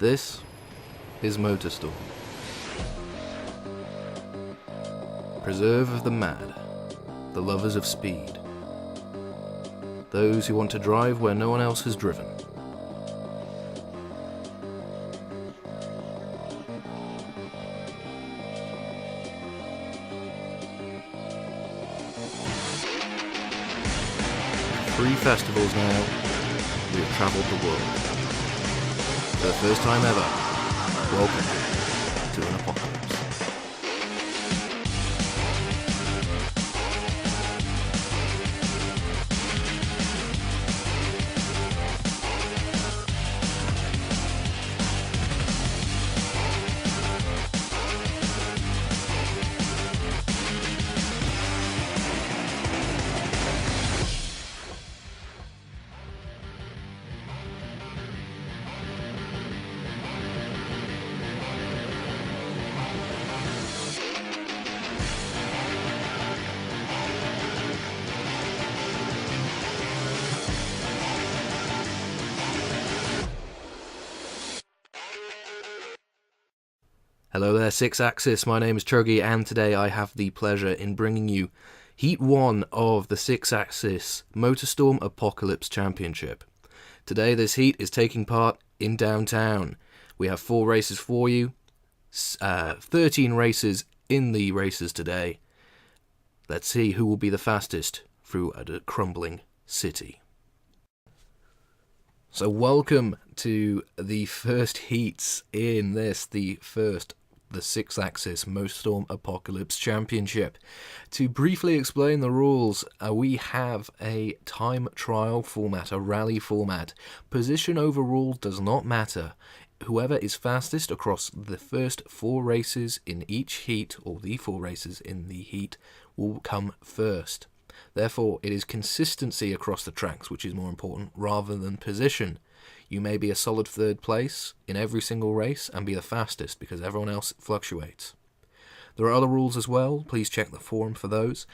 This is Motorstorm. Preserve of the mad, the lovers of speed, those who want to drive where no one else has driven. Three festivals now, we have travelled the world. For the first time ever, welcome to an apocalypse. Hello there, Six Axis. My name is Chuggy, and today I have the pleasure in bringing you Heat 1 of the Six Axis Motorstorm Apocalypse Championship. Today this heat is taking part in downtown. We have 4 races for you, 13 races in the races today. Let's see who will be the fastest through a crumbling city. So welcome to the first heats in this, the Six Axis Motorstorm Apocalypse Championship. To briefly explain the rules, we have a time trial format, a rally format. Position overall does not matter. Whoever is fastest across the first 4 races in each heat, or the 4 races in the heat, will come first. Therefore, it is consistency across the tracks which is more important rather than position. You may be a solid 3rd place in every single race and be the fastest because everyone else fluctuates. There are other rules as well, please check the forum for those.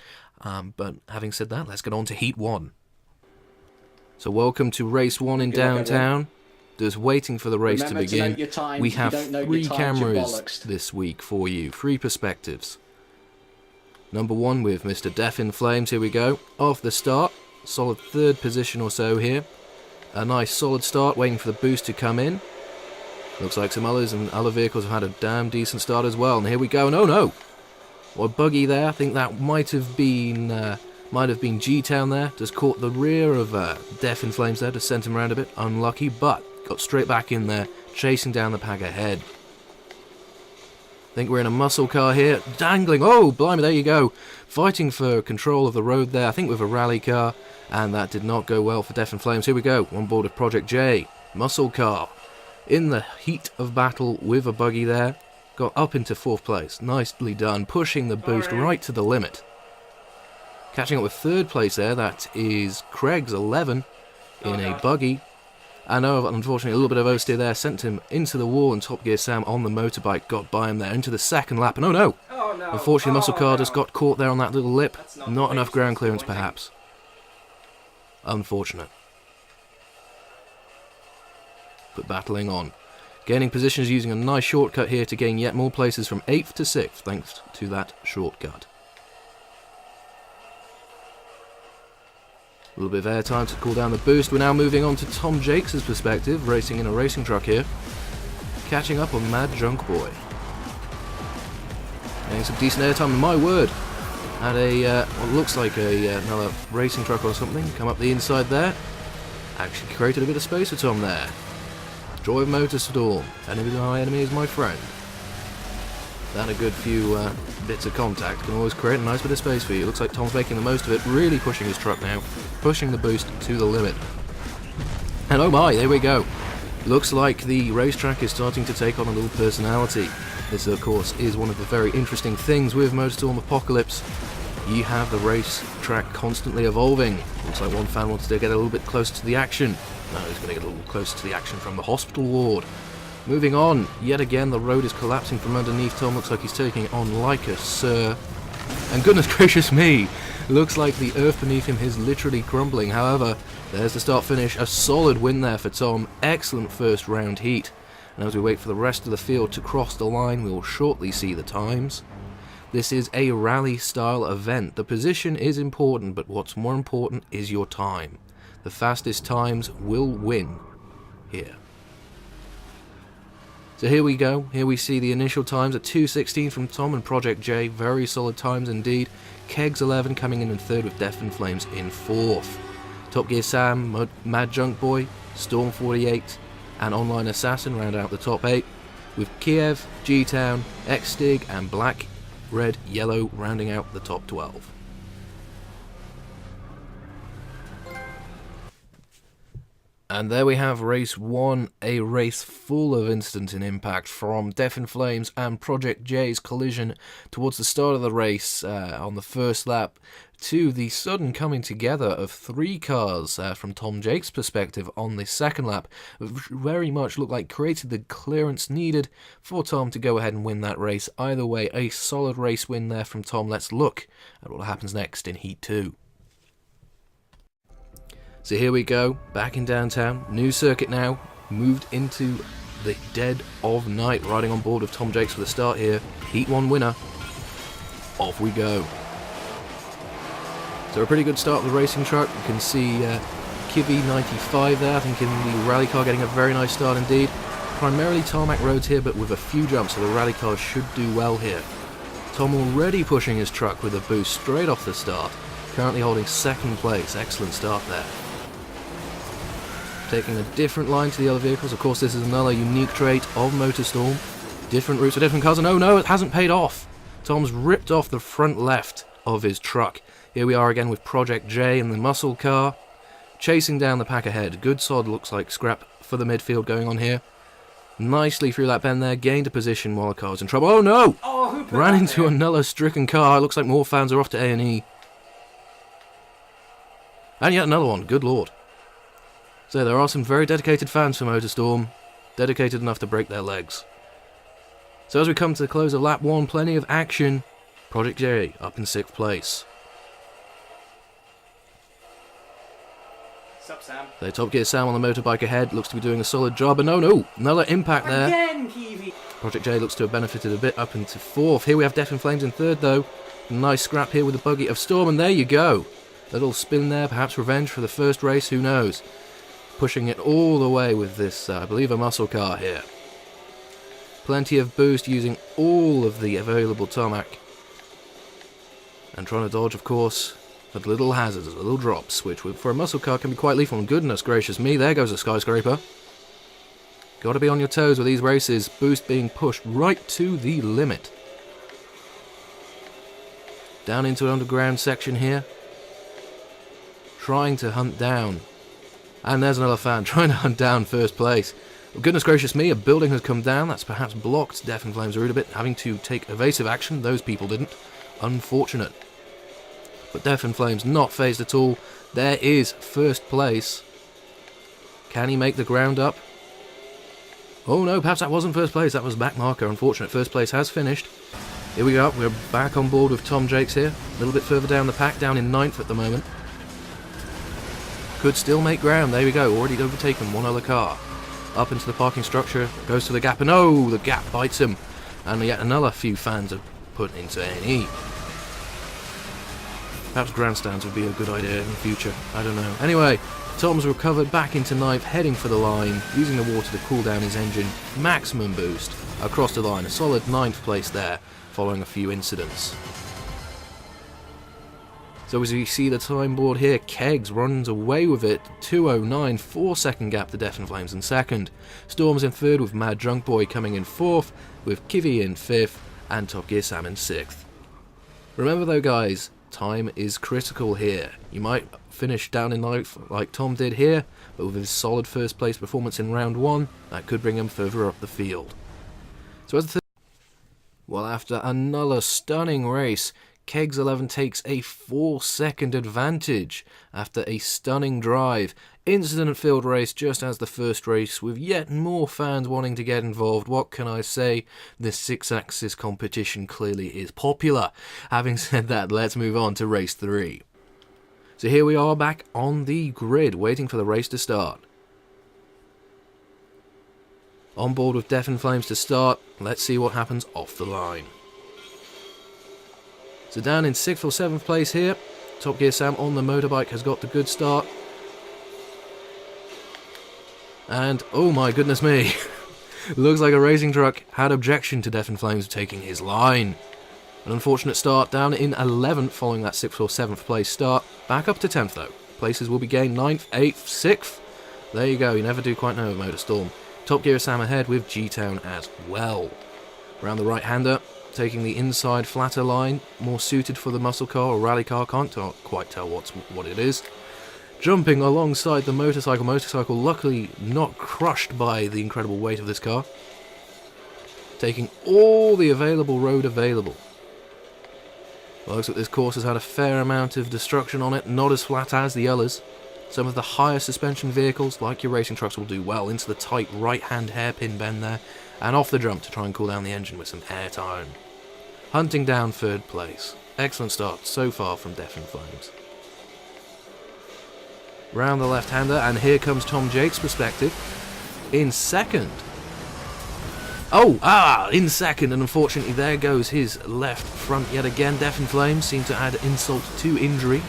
But having said that, let's get on to Heat 1. So welcome to Race 1 in downtown. Just waiting for the race to begin. We have 3 cameras this week for you, 3 perspectives. Number 1 with Mr. Death in Flames, here we go. Off the start, solid 3rd position or so here. A nice solid start, waiting for the boost to come in. Looks like some others and other vehicles have had a damn decent start as well. And here we go, and oh no! What a buggy there, I think that might have been G-Town there. Just caught the rear of Death in Flames there, just sent him around a bit. Unlucky, but got straight back in there, chasing down the pack ahead. I think we're in a muscle car here, dangling, oh blimey, there you go, fighting for control of the road there, I think with a rally car, and that did not go well for Death in Flames. Here we go, on board of Project J, muscle car, in the heat of battle with a buggy there, got up into 4th place, nicely done, pushing the boost right to the limit. Catching up with 3rd place there, that is Craig's 11 in a buggy. I know, unfortunately, a little bit of oversteer there, sent him into the wall, and Top Gear Sam on the motorbike got by him there into the 2nd lap, and oh no! Unfortunately, Muscle Car just got caught there on that little lip, not enough ground clearance perhaps. Unfortunate. But battling on. Gaining positions using a nice shortcut here to gain yet more places from 8th to 6th, thanks to that shortcut. A little bit of airtime to cool down the boost. We're now moving on to Tom Jakes' perspective, racing in a racing truck here. Catching up on Mad Junk Boy. Getting some decent airtime, my word. Had a, what looks like another racing truck or something come up the inside there. Actually created a bit of space for Tom there. Joy of Motorstorm. Enemy is my enemy is my friend. That a good few bits of contact can always create a nice bit of space for you. Looks like Tom's making the most of it, really pushing his truck now, pushing the boost to the limit. And oh my, there we go. Looks like the racetrack is starting to take on a little personality. This, of course, is one of the very interesting things with Motorstorm Apocalypse. You have the racetrack constantly evolving. Looks like one fan wants to get a little bit closer to the action. No, he's going to get a little closer to the action from the hospital ward. Moving on, yet again the road is collapsing from underneath Tom. Looks like he's taking it on like a sir. And goodness gracious me, looks like the earth beneath him is literally crumbling. However, there's the start finish. A solid win there for Tom. Excellent first round heat. and as we wait for the rest of the field to cross the line, we will shortly see the times. This is a rally-style event. The position is important, but what's more important is your time. The fastest times will win here. So here we go. Here we see the initial times at 2:16 from Tom and Project J. Very solid times indeed. Kegs 11 coming in third with Death and Flames in fourth. Top Gear Sam, Mad Junk Boy, Storm 48, and Online Assassin round out the top 8, with Kiev, G-Town, X-Stig, and Black, Red, Yellow rounding out the top 12. And there we have race 1, a race full of instant and impact from Death in Flames and Project J's collision towards the start of the race on the first lap, to the sudden coming together of 3 cars from Tom Jake's perspective on the second lap, which very much looked like created the clearance needed for Tom to go ahead and win that race. Either way, a solid race win there from Tom. Let's look at what happens next in Heat 2. So here we go, back in downtown, new circuit now, moved into the dead of night, riding on board with Tom Jakes for the start here. Heat 1 winner, off we go. So a pretty good start of the racing truck. You can see Kivy 95 there, I think in the rally car getting a very nice start indeed. Primarily tarmac roads here, but with a few jumps, so the rally cars should do well here. Tom already pushing his truck with a boost straight off the start, currently holding second place. Excellent start there. Taking a different line to the other vehicles. Of course, this is another unique trait of Motorstorm. Different routes for different cars, and oh no, it hasn't paid off. Tom's ripped off the front left of his truck. Here we are again with Project J in the muscle car, chasing down the pack ahead. Good sod, looks like scrap for the midfield going on here. Nicely through that bend there, gained a position while the car was in trouble. Oh no! Ran into another stricken car. Looks like more fans are off to A&E. And yet another one, good lord. So there are some very dedicated fans for Motorstorm, dedicated enough to break their legs. So as we come to the close of lap 1, plenty of action. Project J up in 6th place. Sup, Sam? So Top Gear Sam on the motorbike ahead, looks to be doing a solid job, and no, another impact there. Again, Kiwi! Project J looks to have benefited a bit up into 4th. Here we have Death in Flames in 3rd though. Nice scrap here with the buggy of Storm, and there you go. Little spin there, perhaps revenge for the first race, who knows. Pushing it all the way with this, I believe, a muscle car here. Plenty of boost using all of the available tarmac. And trying to dodge, of course, the little hazards, the little drops, which for a muscle car can be quite lethal. And goodness gracious me, there goes a skyscraper. Got to be on your toes with these races. Boost being pushed right to the limit. Down into an underground section here. Trying to hunt down. And there's another fan trying to hunt down first place. Well, goodness gracious me, a building has come down. That's perhaps blocked Death and Flames route a bit, having to take evasive action. Those people didn't. Unfortunate. But Death and Flames not phased at all. There is first place. Can he make the ground up? Oh no, perhaps that wasn't first place. That was back marker. Unfortunate. First place has finished. Here we go. We're back on board with Tom Jakes here. A little bit further down the pack, down in 9th at the moment. Could still make ground. There we go. Already overtaken one other car. Up into the parking structure. Goes to the gap. And oh, the gap bites him. And yet another few fans are put into A&E. Perhaps grandstands would be a good idea in the future. I don't know. Anyway, Tom's recovered back into 9th, heading for the line, using the water to cool down his engine. Maximum boost across the line. A solid 9th place there, following a few incidents. So as we see the time board here, Kegs runs away with it, 2:09, 4-second gap to Death and Flames in 2nd. Storm's in 3rd with Mad Drunk Boy coming in 4th, with Kivy in 5th, and Top Gear Sam in 6th. Remember though guys, time is critical here. You might finish down in life like Tom did here, but with his solid first place performance in round 1, that could bring him further up the field. So well, after another stunning race, Kegs 11 takes a 4-second advantage after a stunning drive. Incident-filled race just as the first race, with yet more fans wanting to get involved. What can I say? This 6-axis competition clearly is popular. Having said that, let's move on to race 3. So here we are back on the grid, waiting for the race to start. On board with Death in Flames to start. Let's see what happens off the line. So down in 6th or 7th place here. Top Gear Sam on the motorbike has got the good start. And, oh my goodness me, looks like a racing truck had objection to Death in Flames taking his line. An unfortunate start, down in 11th following that 6th or 7th place start. Back up to 10th though. Places will be gained 9th, 8th, 6th. There you go, you never do quite know with Motorstorm. Top Gear Sam ahead with G-Town as well. Around the right-hander, taking the inside flatter line, more suited for the muscle car or rally car, can't quite tell what it is. Jumping alongside the motorcycle luckily not crushed by the incredible weight of this car. Taking all the available road available. Well, looks like this course has had a fair amount of destruction on it, not as flat as the others. Some of the higher suspension vehicles, like your racing trucks, will do well into the tight right-hand hairpin bend there, and off the jump to try and cool down the engine with some air time. Hunting down 3rd place. Excellent start so far from Death in Flames. Round the left-hander, and here comes Tom Jake's perspective. In 2nd. In 2nd, and unfortunately there goes his left front yet again. Death in Flames seem to add insult to injury.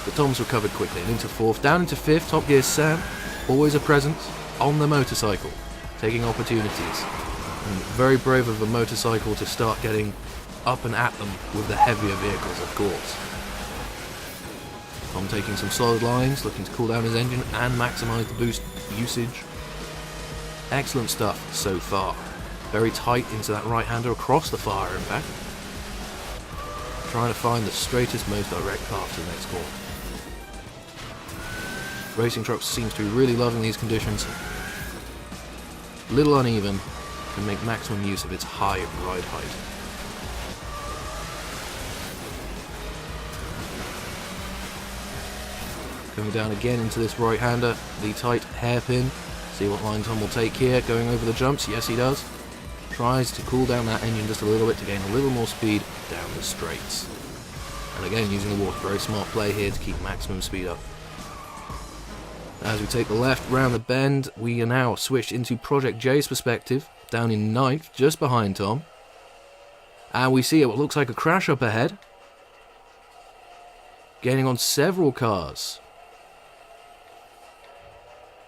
But Tom's recovered quickly, and into 4th. Down into 5th, Top Gear Sam, always a presence on the motorcycle, taking opportunities. And very brave of the motorcycle to start getting up and at them with the heavier vehicles, of course. Tom taking some solid lines, looking to cool down his engine and maximise the boost usage. Excellent stuff so far. Very tight into that right-hander, across the fire in fact. Trying to find the straightest, most direct path to the next corner. Racing Trucks seems to be really loving these conditions. Little uneven, can make maximum use of its high ride height. Coming down again into this right-hander, the tight hairpin. See what line Tom will take here, going over the jumps, yes he does. Tries to cool down that engine just a little bit to gain a little more speed down the straights. And again using the water, very smart play here to keep maximum speed up. As we take the left round the bend, we are now switched into Project J's perspective, down in 9th, just behind Tom. And we see what looks like a crash up ahead. Gaining on several cars.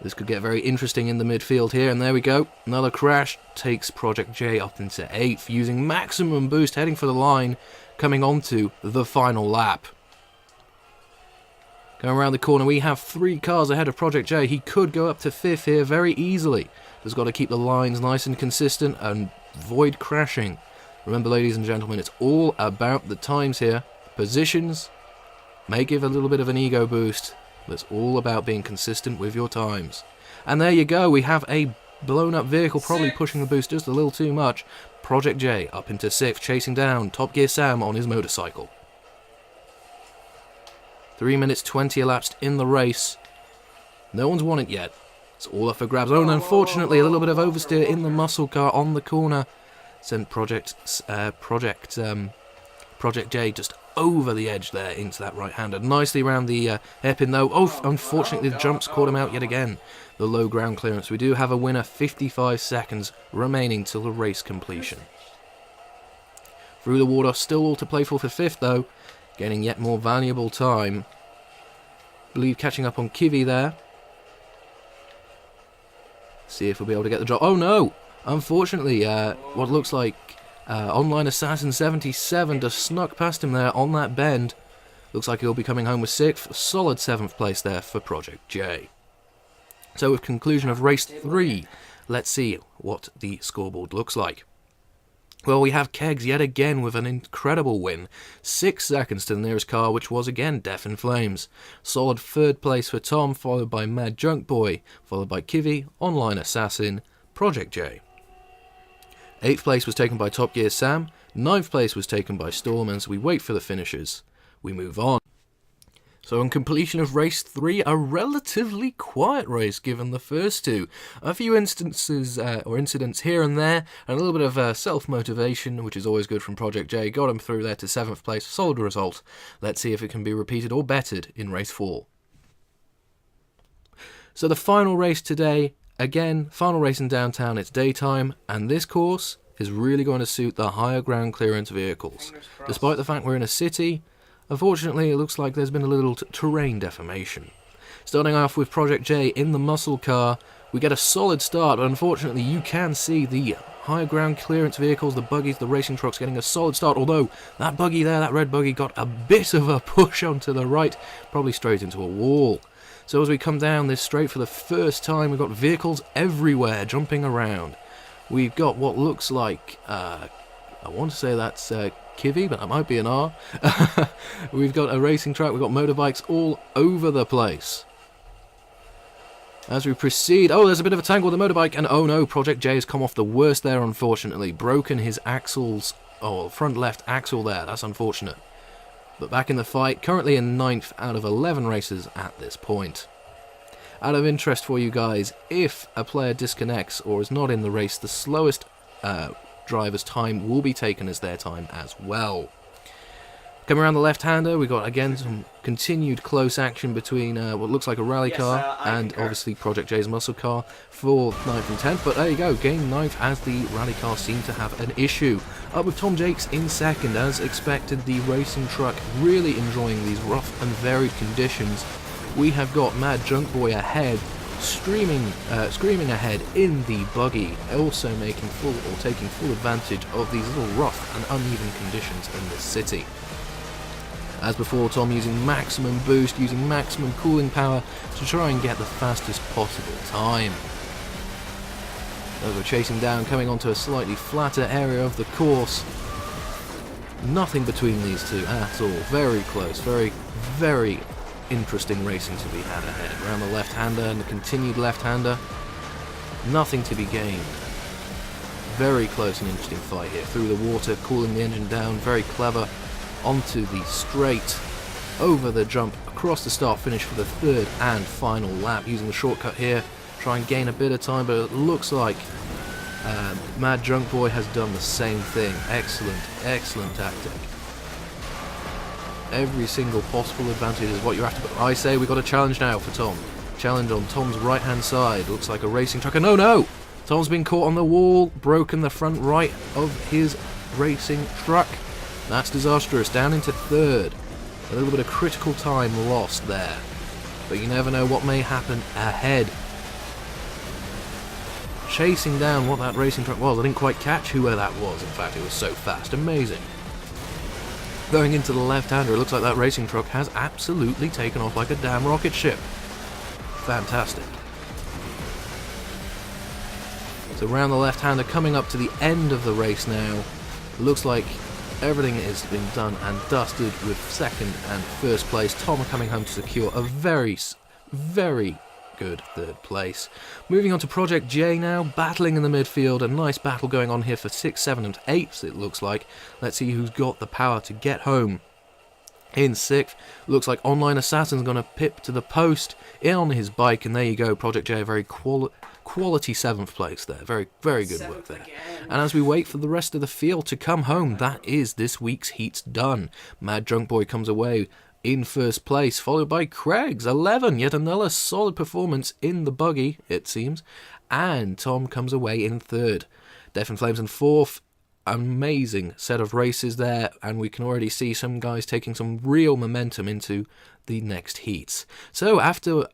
This could get very interesting in the midfield here, and there we go. Another crash takes Project J up into 8th, using maximum boost, heading for the line, coming onto the final lap. Going around the corner, we have 3 cars ahead of Project J. He could go up to 5th here very easily. Just got to keep the lines nice and consistent and avoid crashing. Remember, ladies and gentlemen, it's all about the times here. Positions may give a little bit of an ego boost, but it's all about being consistent with your times. And there you go, we have a blown up vehicle, probably pushing the boost just a little too much. Project J up into 6th, chasing down Top Gear Sam on his motorcycle. 3 minutes 20 elapsed in the race. No one's won it yet. It's all up for grabs. Oh, and unfortunately, a little bit of oversteer in the muscle car on the corner sent Project J just over the edge there into that right-hander. Nicely around the hairpin though. Oh, unfortunately, the jumps caught him out yet again. The low ground clearance. We do have a winner. 55 seconds remaining till the race completion. Through the water, still all to play for 5th though. Gaining yet more valuable time. Believe catching up on Chuggy there. See if we'll be able to get the drop. Oh no! Unfortunately, what looks like Online Assassin 77 just snuck past him there on that bend. Looks like he'll be coming home with 6th. Solid 7th place there for Project J. So with conclusion of race 3, let's see what the scoreboard looks like. Well, we have Kegs yet again with an incredible win. 6 seconds to the nearest car, which was again Death in Flames. Solid 3rd place for Tom, followed by Mad Junk Boy, followed by Chuggy, Online Assassin, Project J. 8th place was taken by Top Gear Sam. 9th place was taken by Storm, and as we wait for the finishers, we move on. So on completion of race 3, a relatively quiet race given the first 2. A few instances or incidents here and there, and a little bit of self-motivation, which is always good from Project J. Got him through there to 7th place, solid result. Let's see if it can be repeated or bettered in race 4. So the final race today, again, final race in downtown, it's daytime, and this course is really going to suit the higher ground clearance vehicles. Despite the fact we're in a city, unfortunately it looks like there's been a little terrain deformation. Starting off with Project J in the muscle car, we get a solid start, but unfortunately you can see the higher ground clearance vehicles, the buggies, the racing trucks getting a solid start, although that buggy there, that red buggy, got a bit of a push onto the right, probably straight into a wall. So as we come down this straight for the first time, we've got vehicles everywhere jumping around. We've got what looks like, I want to say that's Kivy, but that might be an R. We've got a racing track, we've got motorbikes all over the place. As we proceed, oh, there's a bit of a tangle with the motorbike, and oh no, Project J has come off the worst there, unfortunately. Broken his axles, front left axle there, that's unfortunate. But back in the fight, currently in 9th out of 11 races at this point. Out of interest for you guys, if a player disconnects or is not in the race, the slowest driver's time will be taken as their time as well. Coming around the left-hander, we've got again some continued close action between what looks like a rally car and obviously Project J's muscle car for 9th and 10th, but there you go, gained 9th as the rally car seemed to have an issue. Up with Tom Jakes in 2nd, as expected, the racing truck really enjoying these rough and varied conditions. We have got Mad Junk Boy ahead, screaming ahead in the buggy, also taking full advantage of these little rough and uneven conditions in this city. As before, Tom using maximum boost, using maximum cooling power to try and get the fastest possible time. As we're chasing down, coming onto a slightly flatter area of the course. Nothing between these two at all. Very close, very, very interesting racing to be had ahead. Around the left-hander and the continued left-hander. Nothing to be gained. Very close and interesting fight here. Through the water, cooling the engine down, very clever. Onto the straight, over the jump, across the start finish for the 3rd and final lap, using the shortcut here, try and gain a bit of time, but it looks like Mad Drunk Boy has done the same thing. Excellent tactic. Every single possible advantage is what you're after, but I say we got a challenge now for Tom. Challenge on Tom's right hand side, looks like a racing truck, and no! Tom's been caught on the wall, broken the front right of his racing truck. That's disastrous, down into 3rd. A little bit of critical time lost there. But you never know what may happen ahead. Chasing down what that racing truck was. I didn't quite catch who that was, in fact, it was so fast. Amazing. Going into the left-hander, it looks like that racing truck has absolutely taken off like a damn rocket ship. Fantastic. So around the left-hander, coming up to the end of the race now. Looks like everything has been done and dusted with 2nd and 1st place. Tom coming home to secure a very, very good 3rd place. Moving on to Project J now, battling in the midfield. A nice battle going on here for 6th, 7th and 8th, it looks like. Let's see who's got the power to get home. In 6th, looks like Online Assassin's going to pip to the post in on his bike, and there you go, Project J, a very quality 7th place there. Very, very good work there. And as we wait for the rest of the field to come home, that is this week's heats done. Mad Drunk Boy comes away in 1st place, followed by Craig's 11, yet another solid performance in the buggy, it seems. And Tom comes away in 3rd. Death in Flames in 4th. Amazing set of races there, and we can already see some guys taking some real momentum into the next heats. So after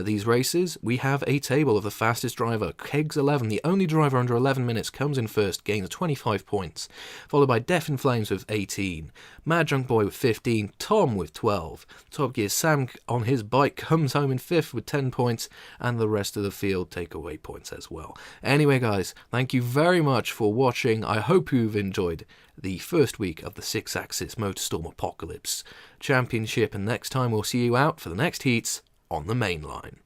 these races, we have a table of the fastest driver. Kegs 11, the only driver under 11 minutes, comes in 1st, gains 25 points, followed by Death in Flames with 18, Mad Drunk Boy with 15, Tom with 12, Top Gear Sam on his bike comes home in 5th with 10 points, and the rest of the field take away points as well. Anyway guys, thank you very much for watching. I hope you've enjoyed the first week of the 6-Axis Motorstorm Apocalypse Championship, and next time we'll see you out for the next heats on the main line.